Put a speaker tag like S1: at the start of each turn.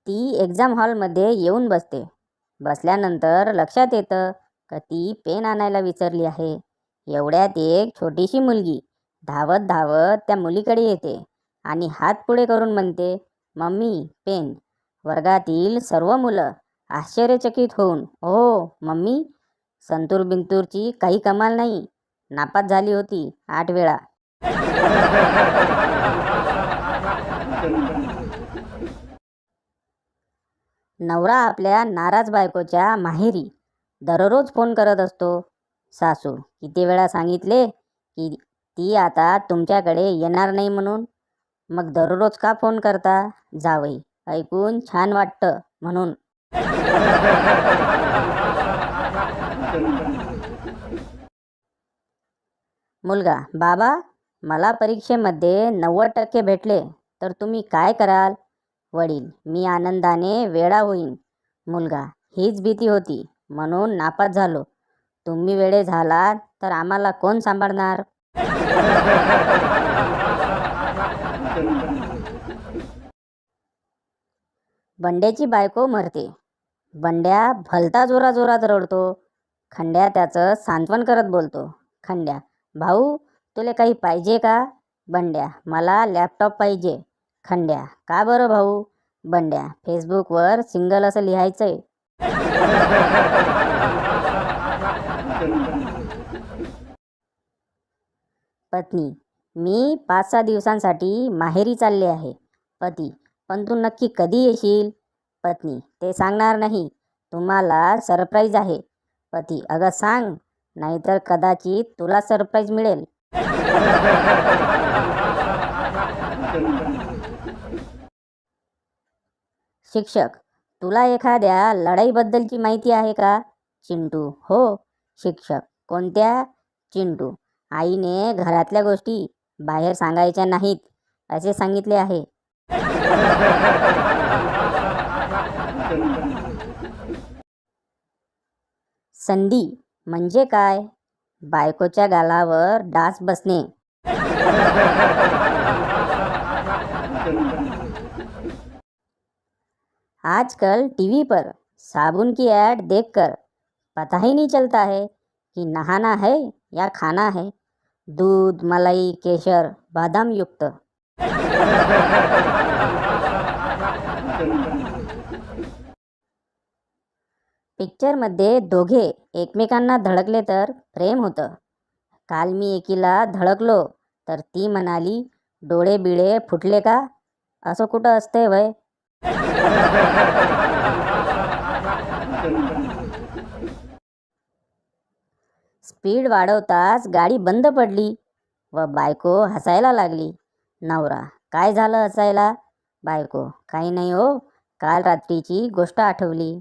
S1: ती एक्झाम हॉलमध्ये येऊन बसते. बसल्यानंतर लक्षात येतं का ती पेन आणायला विसरली आहे. एवढ्यात एक छोटीशी मुलगी धावत धावत त्या मुलीकडे येते आणि हात पुढे करून म्हणते, मम्मी पेन. वर्गातील सर्व मुलं आश्चर्यचकित होऊन, ओ मम्मी, संतूर बिंतूरची काही कमाल नाही, नापास झाली होती 8 वेळा. नवरा आपल्या नाराज बायकोच्या माहेरी दररोज फोन करत असतो. सासू, किती वेळा सांगितले की ती आता तुमच्याकडे येणार नाही म्हणून, मग दररोज का फोन करता? जावई, ऐकून छान वाटतं म्हणून. मुलगा, बाबा, मला परीक्षेमध्ये 90% भेटले तर तुम्ही काय कराल? वडील, मी आनंदाने वेडा होईन. मुलगा, हीच भीती होती म्हणून नापास झालो. तुम्ही वेडे झालात तर आम्हाला कोण सांभाळणार? बंड्याची बायको मरते. बंड्या भलता जोराजोरात रडतो. खंड्या त्याचं सांत्वन करत बोलतो. खंड्या, भाऊ, तुला काही पाहिजे का? बंड्या, मला लॅपटॉप पाहिजे. खंड्या, का बरं भाऊ? बंड्या, फेसबुकवर सिंगल असं लिहायचंय. पत्नी, मी 5-6 दिवसांसाठी माहेरी चालले आहे. पती, पण तू नक्की कधी येशील? पत्नी, ते सांगणार नाही, तुम्हाला सरप्राईज आहे. पती, अगं सांग, नाहीतर कदाचित तुला सरप्राईज मिळेल. शिक्षक, तुला एखाद्या लढाईबद्दलची माहिती आहे का? चिंटू, हो. शिक्षक, कोणत्या? चिंटू, आईने घरातल्या गोष्टी बाहेर सांगायच्या नाहीत असे सांगितले आहे. संधी म्हणजे काय? बायकोच्या गालावर डास बसणे. आजकल टीवी पर साबुन की ऐड देखकर पता ही नहीं चलता है कि नहाना है या खाना है. दूध, मलाई, केशर, बादाम युक्त. पिक्चरमध्ये दोघे एकमेकांना धडकले तर प्रेम होतं. काल मी एकीला धडकलो तर ती म्हणाली, डोळे बिळे फुटले का? असं कुठं असतंय वय? स्पीड वाढवताच गाडी बंद पडली व बायको हसायला लागली. नवरा, काय झालं हसायला? बायको, काही नाही हो, काल रात्रीची गोष्ट आठवली.